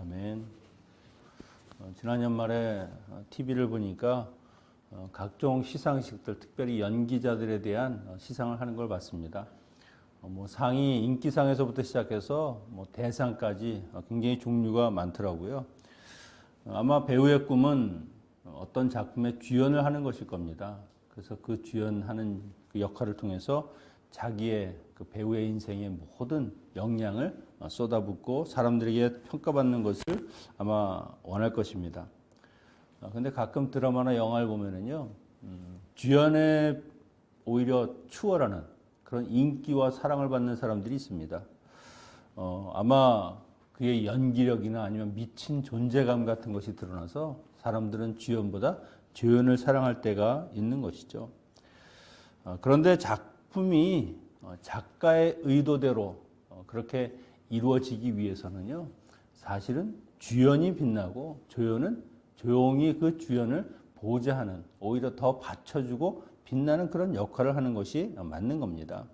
아멘. 지난 연말에 TV를 보니까 각종 시상식들, 특별히 연기자들에 대한 시상을 하는 걸 봤습니다. 상이 인기상에서부터 시작해서 대상까지 굉장히 종류가 많더라고요. 아마 배우의 꿈은 어떤 작품의 주연을 하는 것일 겁니다. 그래서 그 주연하는 그 역할을 통해서 자기의 그 배우의 인생의 모든 역량을 쏟아붓고 사람들에게 평가받는 것을 아마 원할 것입니다. 근데 가끔 드라마나 영화를 보면은요, 주연에 오히려 추월하는 그런 인기와 사랑을 받는 사람들이 있습니다. 아마 그의 연기력이나 아니면 미친 존재감 같은 것이 드러나서 사람들은 주연보다 조연을 사랑할 때가 있는 것이죠. 그런데 작품이 작가의 의도대로 그렇게 이루어지기 위해서는요, 사실은 주연이 빛나고 조연은 조용히 그 주연을 보좌하는, 오히려 더 받쳐주고 빛나는 그런 역할을 하는 것이 맞는 겁니다.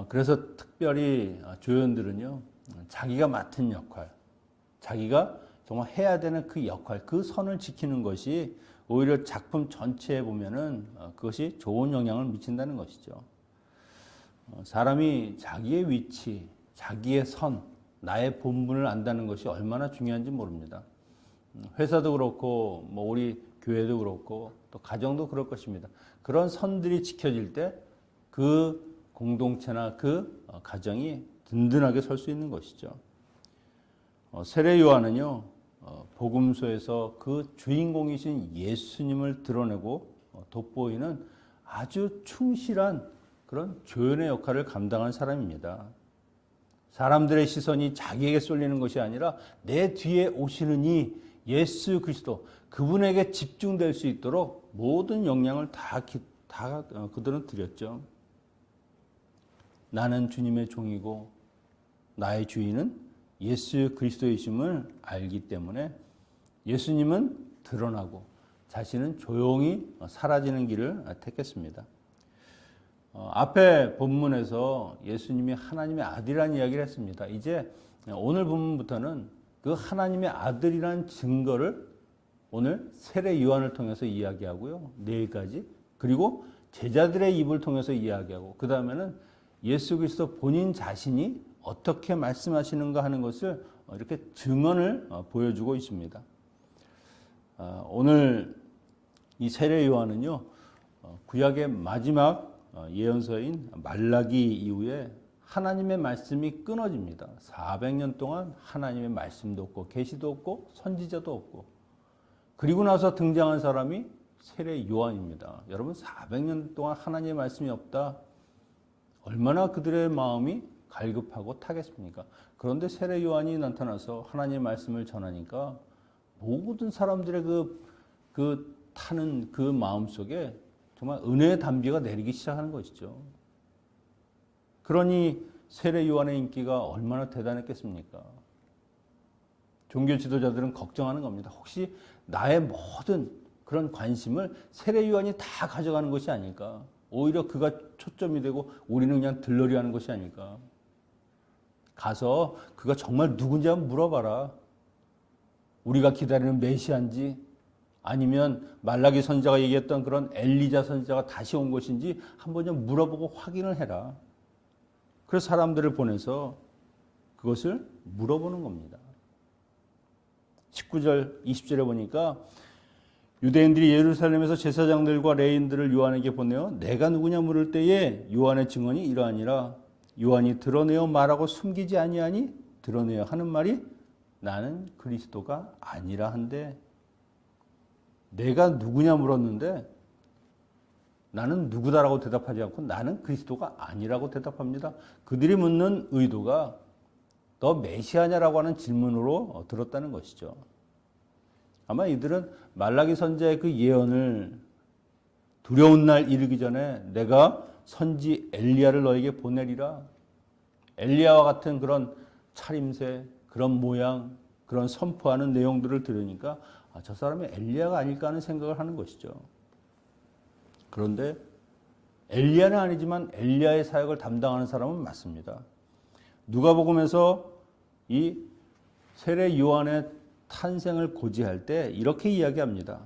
그래서 특별히 조연들은요, 자기가 맡은 역할, 자기가 정말 해야 되는 그 역할, 그 선을 지키는 것이 오히려 작품 전체에 보면은 그것이 좋은 영향을 미친다는 것이죠. 사람이 자기의 위치, 자기의 선, 나의 본분을 안다는 것이 얼마나 중요한지 모릅니다. 회사도 그렇고, 우리 교회도 그렇고, 또 가정도 그럴 것입니다. 그런 선들이 지켜질 때 그 공동체나 그 가정이 든든하게 설 수 있는 것이죠. 세례 요한은요, 복음서에서 그 주인공이신 예수님을 드러내고 돋보이는 아주 충실한 그런 조연의 역할을 감당한 사람입니다. 사람들의 시선이 자기에게 쏠리는 것이 아니라 내 뒤에 오시는 이 예수 그리스도, 그분에게 집중될 수 있도록 모든 역량을 다 그들은 드렸죠. 나는 주님의 종이고 나의 주인은 예수 그리스도이심을 알기 때문에 예수님은 드러나고 자신은 조용히 사라지는 길을 택했습니다. 앞에 본문에서 예수님이 하나님의 아들이라는 이야기를 했습니다. 이제 오늘 본문부터는 그 하나님의 아들이라는 증거를 오늘 세례 요한을 통해서 이야기하고요. 내일까지. 그리고 제자들의 입을 통해서 이야기하고 그 다음에는 예수 그리스도 본인 자신이 어떻게 말씀하시는가 하는 것을 이렇게 증언을 보여주고 있습니다. 오늘 이 세례 요한은요, 구약의 마지막 예언서인 말라기 이후에 하나님의 말씀이 끊어집니다. 400년 동안 하나님의 말씀도 없고 계시도 없고 선지자도 없고, 그리고 나서 등장한 사람이 세례 요한입니다. 여러분, 400년 동안 하나님의 말씀이 없다. 얼마나 그들의 마음이 갈급하고 타겠습니까? 그런데 세례 요한이 나타나서 하나님의 말씀을 전하니까 모든 사람들의 그 타는 그 마음 속에 정말 은혜의 단비가 내리기 시작하는 것이죠. 그러니 세례 요한의 인기가 얼마나 대단했겠습니까? 종교 지도자들은 걱정하는 겁니다. 혹시 나의 모든 그런 관심을 세례 요한이 다 가져가는 것이 아닐까? 오히려 그가 초점이 되고 우리는 그냥 들러리 하는 것이 아닐까? 가서 그가 정말 누군지 한번 물어봐라. 우리가 기다리는 메시아인지 아니면 말라기 선지자가 얘기했던 그런 엘리자 선지자가 다시 온 것인지 한번 좀 물어보고 확인을 해라. 그래서 사람들을 보내서 그것을 물어보는 겁니다. 19절, 20절에 보니까 유대인들이 예루살렘에서 제사장들과 레인들을 요한에게 보내어 내가 누구냐 물을 때에 요한의 증언이 이러하니라. 요한이 드러내어 말하고 숨기지 아니하니 드러내어 하는 말이 나는 그리스도가 아니라 한데, 내가 누구냐 물었는데 나는 누구다라고 대답하지 않고 나는 그리스도가 아니라고 대답합니다. 그들이 묻는 의도가 너 메시아냐라고 하는 질문으로 들었다는 것이죠. 아마 이들은 말라기 선지자의 그 예언을 두려운 날 이르기 전에 내가 선지 엘리야를 너에게 보내리라. 엘리야와 같은 그런 차림새, 그런 모양, 그런 선포하는 내용들을 들으니까 저 사람이 엘리야가 아닐까 하는 생각을 하는 것이죠. 그런데 엘리야는 아니지만 엘리야의 사역을 담당하는 사람은 맞습니다. 누가복음에서 이 세례 요한의 탄생을 고지할 때 이렇게 이야기합니다.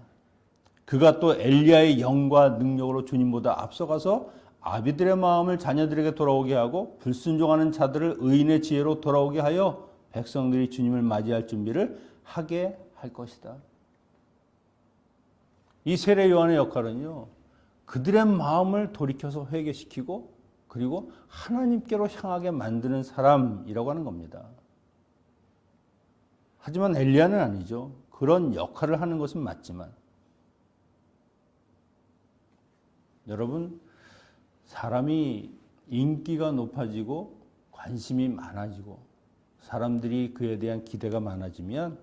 그가 또 엘리야의 영과 능력으로 주님보다 앞서가서 아비들의 마음을 자녀들에게 돌아오게 하고 불순종하는 자들을 의인의 지혜로 돌아오게 하여 백성들이 주님을 맞이할 준비를 하게 할 것이다. 이 세례 요한의 역할은요, 그들의 마음을 돌이켜서 회개시키고 그리고 하나님께로 향하게 만드는 사람이라고 하는 겁니다. 하지만 엘리야는 아니죠. 그런 역할을 하는 것은 맞지만 여러분, 사람이 인기가 높아지고 관심이 많아지고 사람들이 그에 대한 기대가 많아지면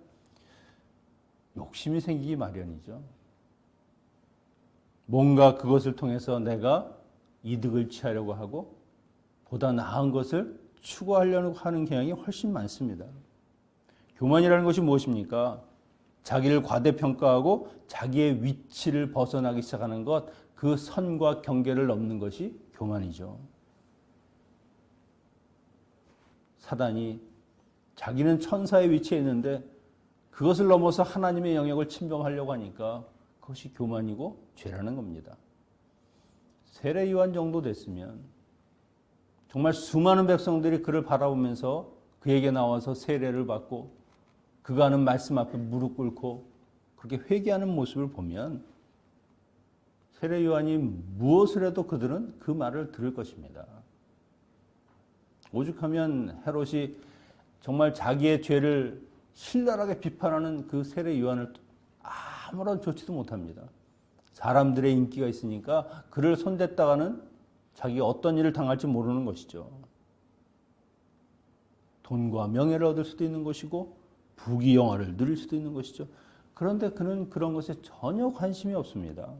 욕심이 생기기 마련이죠. 뭔가 그것을 통해서 내가 이득을 취하려고 하고 보다 나은 것을 추구하려고 하는 경향이 훨씬 많습니다. 교만이라는 것이 무엇입니까? 자기를 과대평가하고 자기의 위치를 벗어나기 시작하는 것, 그 선과 경계를 넘는 것이 교만이죠. 사단이 자기는 천사의 위치에 있는데 그것을 넘어서 하나님의 영역을 침범하려고 하니까 그것이 교만이고 죄라는 겁니다. 세례 요한 정도 됐으면 정말 수많은 백성들이 그를 바라보면서 그에게 나와서 세례를 받고 그가 하는 말씀 앞에 무릎 꿇고 그렇게 회개하는 모습을 보면 세례 요한이 무엇을 해도 그들은 그 말을 들을 것입니다. 오죽하면 헤롯이 정말 자기의 죄를 신랄하게 비판하는 그 세례 요한을 아무런 조치도 못합니다. 사람들의 인기가 있으니까 그를 손댔다가는 자기가 어떤 일을 당할지 모르는 것이죠. 돈과 명예를 얻을 수도 있는 것이고 부귀영화를 누릴 수도 있는 것이죠. 그런데 그는 그런 것에 전혀 관심이 없습니다.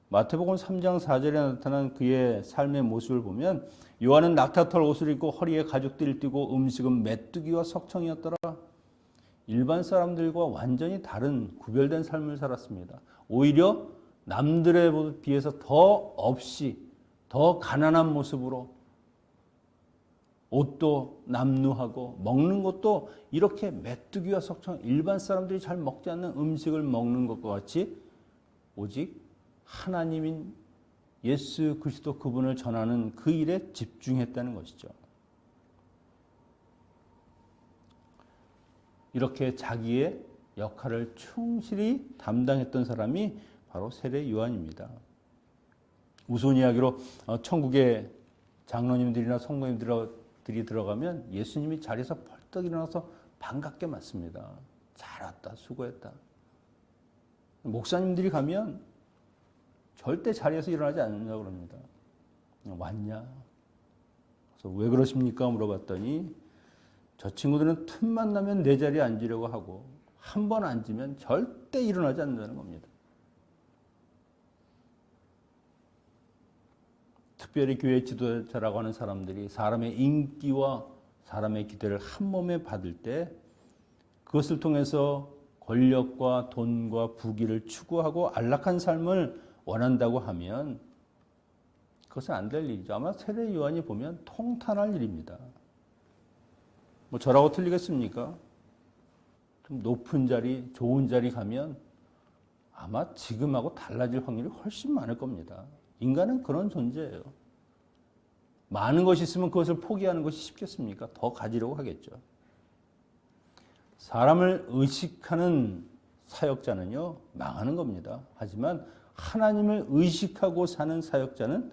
마태복음 3장 4절에 나타난 그의 삶의 모습을 보면 요한은 낙타털 옷을 입고 허리에 가죽띠를 띠고 음식은 메뚜기와 석청이었더라. 일반 사람들과 완전히 다른 구별된 삶을 살았습니다. 오히려 남들에 비해서 더 없이 더 가난한 모습으로 옷도 남루하고 먹는 것도 이렇게 메뚜기와 석청, 일반 사람들이 잘 먹지 않는 음식을 먹는 것과 같이 오직 하나님인 예수 그리스도 그분을 전하는 그 일에 집중했다는 것이죠. 이렇게 자기의 역할을 충실히 담당했던 사람이 바로 세례 요한입니다. 우스운 이야기로 천국의 장로님들이나 성도님들이 들어가면 예수님이 자리에서 벌떡 일어나서 반갑게 맞습니다. 잘 왔다, 수고했다. 목사님들이 가면 절대 자리에서 일어나지 않는다고 그럽니다. 왔냐? 그래서 왜 그러십니까? 물어봤더니 저 친구들은 틈만 나면 내 자리에 앉으려고 하고 한 번 앉으면 절대 일어나지 않는다는 겁니다. 특별히 교회 지도자라고 하는 사람들이 사람의 인기와 사람의 기대를 한 몸에 받을 때 그것을 통해서 권력과 돈과 부귀를 추구하고 안락한 삶을 원한다고 하면 그것은 안 될 일이죠. 아마 세례 요한이 보면 통탄할 일입니다. 뭐 저라고 틀리겠습니까? 좀 높은 자리, 좋은 자리 가면 아마 지금하고 달라질 확률이 훨씬 많을 겁니다. 인간은 그런 존재예요. 많은 것이 있으면 그것을 포기하는 것이 쉽겠습니까? 더 가지려고 하겠죠. 사람을 의식하는 사역자는요, 망하는 겁니다. 하지만 하나님을 의식하고 사는 사역자는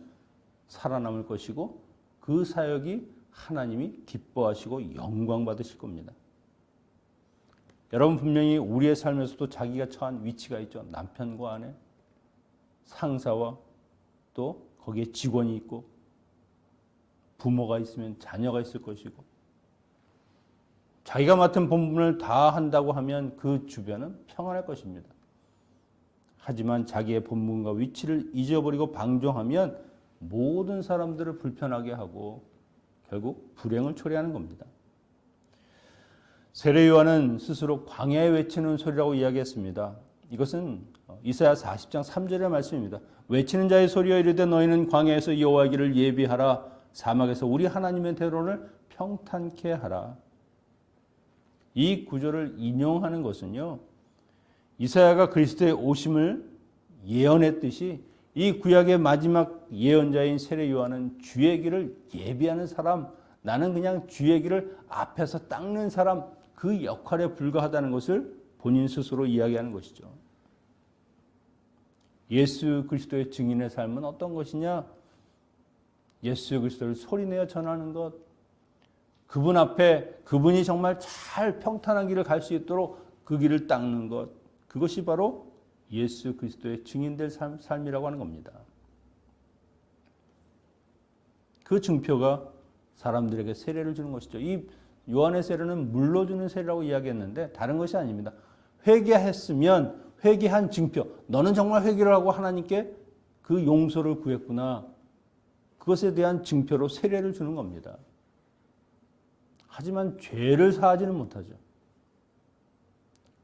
살아남을 것이고 그 사역이 하나님이 기뻐하시고 영광 받으실 겁니다. 여러분 분명히 우리의 삶에서도 자기가 처한 위치가 있죠. 남편과 아내, 상사와 또 거기에 직원이 있고 부모가 있으면 자녀가 있을 것이고 자기가 맡은 본분을 다 한다고 하면 그 주변은 평안할 것입니다. 하지만 자기의 본분과 위치를 잊어버리고 방종하면 모든 사람들을 불편하게 하고 결국 불행을 초래하는 겁니다. 세례 요한은 스스로 광야에 외치는 소리라고 이야기했습니다. 이것은 이사야 40장 3절의 말씀입니다. 외치는 자의 소리여 이르되 너희는 광야에서 여호와의 길을 예비하라. 사막에서 우리 하나님의 대로를 평탄케 하라. 이 구절을 인용하는 것은요, 이사야가 그리스도의 오심을 예언했듯이 이 구약의 마지막 예언자인 세례 요한은 주의 길을 예비하는 사람, 나는 그냥 주의 길을 앞에서 닦는 사람, 그 역할에 불과하다는 것을 본인 스스로 이야기하는 것이죠. 예수 그리스도의 증인의 삶은 어떤 것이냐? 예수 그리스도를 소리내어 전하는 것, 그분 앞에 그분이 정말 잘 평탄한 길을 갈 수 있도록 그 길을 닦는 것, 그것이 바로 예수 그리스도의 증인될 삶이라고 하는 겁니다. 그 증표가 사람들에게 세례를 주는 것이죠. 이 요한의 세례는 물로 주는 세례라고 이야기했는데 다른 것이 아닙니다. 회개했으면 회개한 증표, 너는 정말 회개를 하고 하나님께 그 용서를 구했구나, 그것에 대한 증표로 세례를 주는 겁니다. 하지만 죄를 사하지는 못하죠.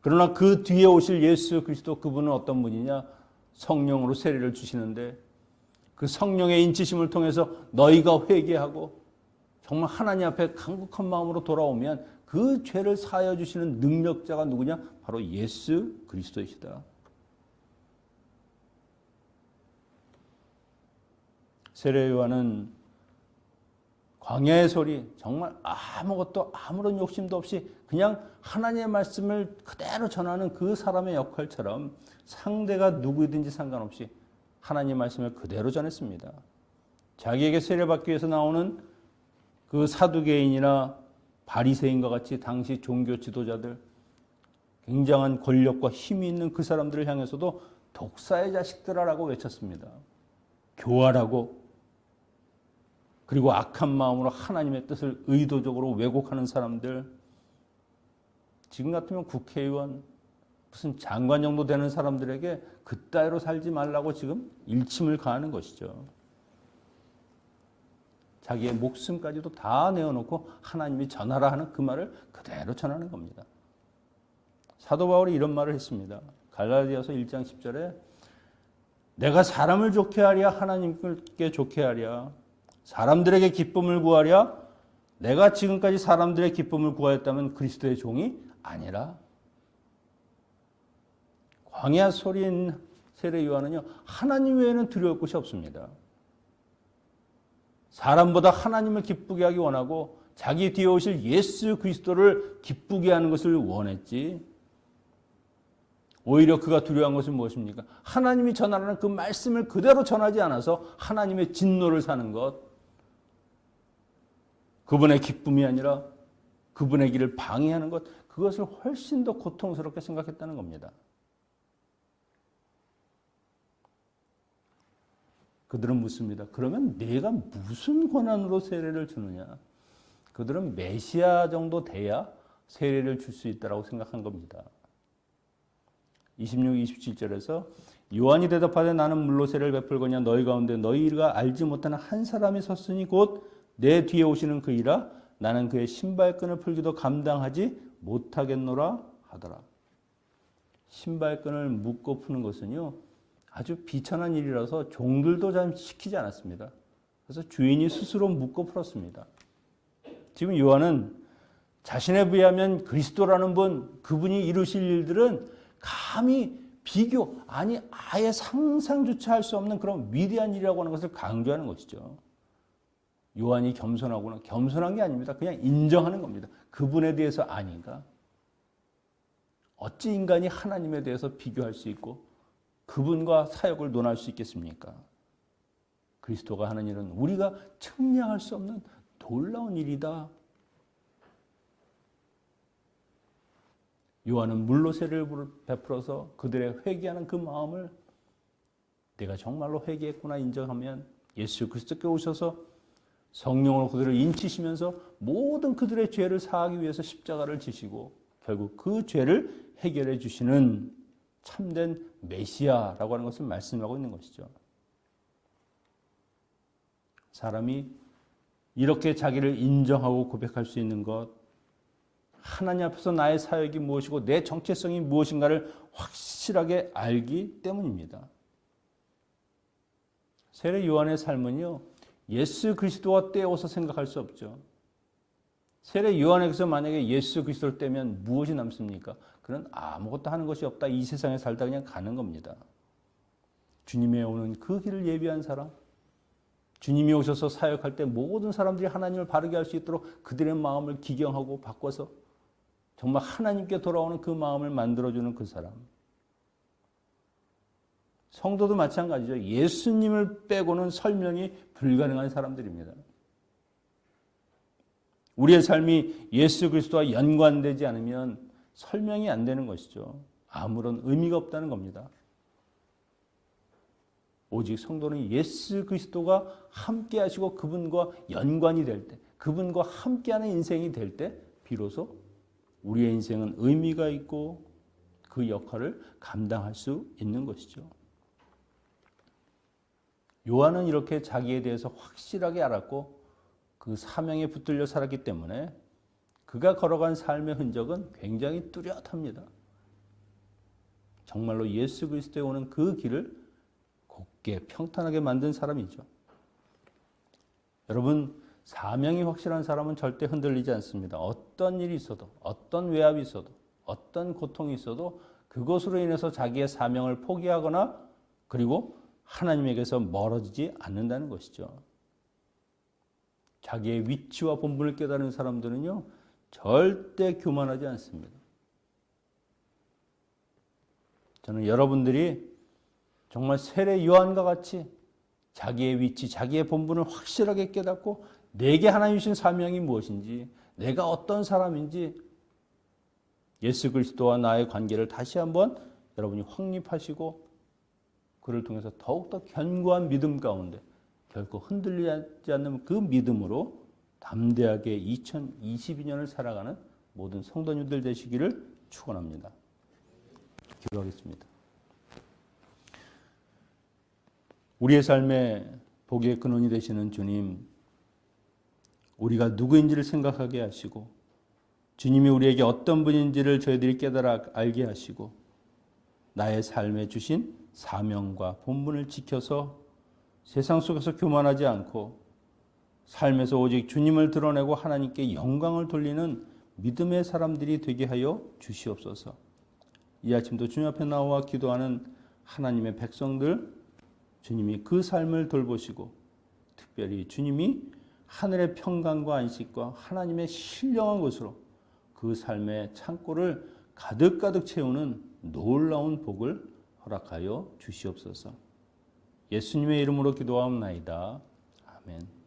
그러나 그 뒤에 오실 예수 그리스도, 그분은 어떤 분이냐? 성령으로 세례를 주시는데 그 성령의 인치심을 통해서 너희가 회개하고 정말 하나님 앞에 간곡한 마음으로 돌아오면 그 죄를 사하여 주시는 능력자가 누구냐? 바로 예수 그리스도이시다. 세례 요한은 광야의 소리, 정말 아무것도 아무런 욕심도 없이 그냥 하나님의 말씀을 그대로 전하는 그 사람의 역할처럼 상대가 누구든지 상관없이 하나님의 말씀을 그대로 전했습니다. 자기에게 세례받기 위해서 나오는 그 사두개인이나 바리새인과 같이 당시 종교 지도자들, 굉장한 권력과 힘이 있는 그 사람들을 향해서도 독사의 자식들아라고 외쳤습니다. 교활하고 그리고 악한 마음으로 하나님의 뜻을 의도적으로 왜곡하는 사람들, 지금 같으면 국회의원, 무슨 장관 정도 되는 사람들에게 그따위로 살지 말라고 지금 일침을 가하는 것이죠. 자기의 목숨까지도 다 내어놓고 하나님이 전하라 하는 그 말을 그대로 전하는 겁니다. 사도 바울이 이런 말을 했습니다. 갈라디아서 1장 10절에 내가 사람을 좋게 하랴 하나님께 좋게 하랴, 사람들에게 기쁨을 구하랴, 내가 지금까지 사람들의 기쁨을 구하였다면 그리스도의 종이 아니라. 광야 소리인 세례 요한은요, 하나님 외에는 두려울 것이 없습니다. 사람보다 하나님을 기쁘게 하기 원하고 자기 뒤에 오실 예수 그리스도를 기쁘게 하는 것을 원했지, 오히려 그가 두려워한 것은 무엇입니까? 하나님이 전하라는 그 말씀을 그대로 전하지 않아서 하나님의 진노를 사는 것, 그분의 기쁨이 아니라 그분의 길을 방해하는 것, 그것을 훨씬 더 고통스럽게 생각했다는 겁니다. 그들은 묻습니다. 그러면 내가 무슨 권한으로 세례를 주느냐? 그들은 메시아 정도 돼야 세례를 줄 수 있다고 생각한 겁니다. 26, 27절에서 요한이 대답하되 나는 물로 세례를 베풀거냐 너희 가운데 너희가 알지 못하는 한 사람이 섰으니 곧 내 뒤에 오시는 그이라 나는 그의 신발끈을 풀기도 감당하지 못하겠노라 하더라. 신발끈을 묶고 푸는 것은요, 아주 비천한 일이라서 종들도 잘 시키지 않았습니다. 그래서 주인이 스스로 묶고 풀었습니다. 지금 요한은 자신에 비하면 그리스도라는 분, 그분이 이루실 일들은 감히 비교, 아니 아예 상상조차 할 수 없는 그런 위대한 일이라고 하는 것을 강조하는 것이죠. 요한이 겸손하구나. 겸손한 게 아닙니다. 그냥 인정하는 겁니다. 그분에 대해서 아닌가? 어찌 인간이 하나님에 대해서 비교할 수 있고 그분과 사역을 논할 수 있겠습니까? 그리스도가 하는 일은 우리가 측량할 수 없는 놀라운 일이다. 요한은 물로 세례를 베풀어서 그들의 회개하는 그 마음을 내가 정말로 회개했구나 인정하면 예수 그리스도께 오셔서 성령으로 그들을 인치시면서 모든 그들의 죄를 사하기 위해서 십자가를 지시고 결국 그 죄를 해결해 주시는 참된 메시아라고 하는 것을 말씀하고 있는 것이죠. 사람이 이렇게 자기를 인정하고 고백할 수 있는 것, 하나님 앞에서 나의 사역이 무엇이고 내 정체성이 무엇인가를 확실하게 알기 때문입니다. 세례 요한의 삶은요, 예수 그리스도와 떼어서 생각할 수 없죠. 세례 요한에게서 만약에 예수 그리스도를 떼면 무엇이 남습니까? 그는 아무것도 하는 것이 없다. 이 세상에 살다 그냥 가는 겁니다. 주님의 오는 그 길을 예비한 사람, 주님이 오셔서 사역할 때 모든 사람들이 하나님을 바르게 할 수 있도록 그들의 마음을 기경하고 바꿔서 정말 하나님께 돌아오는 그 마음을 만들어주는 그 사람. 성도도 마찬가지죠. 예수님을 빼고는 설명이 불가능한 사람들입니다. 우리의 삶이 예수 그리스도와 연관되지 않으면 설명이 안 되는 것이죠. 아무런 의미가 없다는 겁니다. 오직 성도는 예수 그리스도가 함께 하시고 그분과 연관이 될 때, 그분과 함께하는 인생이 될 때 비로소 우리의 인생은 의미가 있고 그 역할을 감당할 수 있는 것이죠. 요한은 이렇게 자기에 대해서 확실하게 알았고 그 사명에 붙들려 살았기 때문에 그가 걸어간 삶의 흔적은 굉장히 뚜렷합니다. 정말로 예수 그리스도에 오는 그 길을 곱게 평탄하게 만든 사람이죠. 여러분, 사명이 확실한 사람은 절대 흔들리지 않습니다. 어떤 일이 있어도, 어떤 외압이 있어도, 어떤 고통이 있어도 그것으로 인해서 자기의 사명을 포기하거나 그리고 하나님에게서 멀어지지 않는다는 것이죠. 자기의 위치와 본분을 깨달은 사람들은요, 절대 교만하지 않습니다. 저는 여러분들이 정말 세례 요한과 같이 자기의 위치, 자기의 본분을 확실하게 깨닫고 내게 하나님 주신 사명이 무엇인지, 내가 어떤 사람인지 예수 그리스도와 나의 관계를 다시 한번 여러분이 확립하시고 그를 통해서 더욱더 견고한 믿음 가운데 결코 흔들리지 않는 그 믿음으로 담대하게 2022년을 살아가는 모든 성도님들 되시기를 축원합니다. 기도하겠습니다. 우리의 삶의 복의 근원이 되시는 주님, 우리가 누구인지를 생각하게 하시고 주님이 우리에게 어떤 분인지를 저희들이 깨달아 알게 하시고 나의 삶에 주신 사명과 본분을 지켜서 세상 속에서 교만하지 않고 삶에서 오직 주님을 드러내고 하나님께 영광을 돌리는 믿음의 사람들이 되게 하여 주시옵소서. 이 아침도 주님 앞에 나와 기도하는 하나님의 백성들, 주님이 그 삶을 돌보시고 특별히 주님이 하늘의 평강과 안식과 하나님의 신령한 것으로 그 삶의 창고를 가득가득 채우는 놀라운 복을 허락하여 주시옵소서. 예수님의 이름으로 기도하옵나이다. 아멘.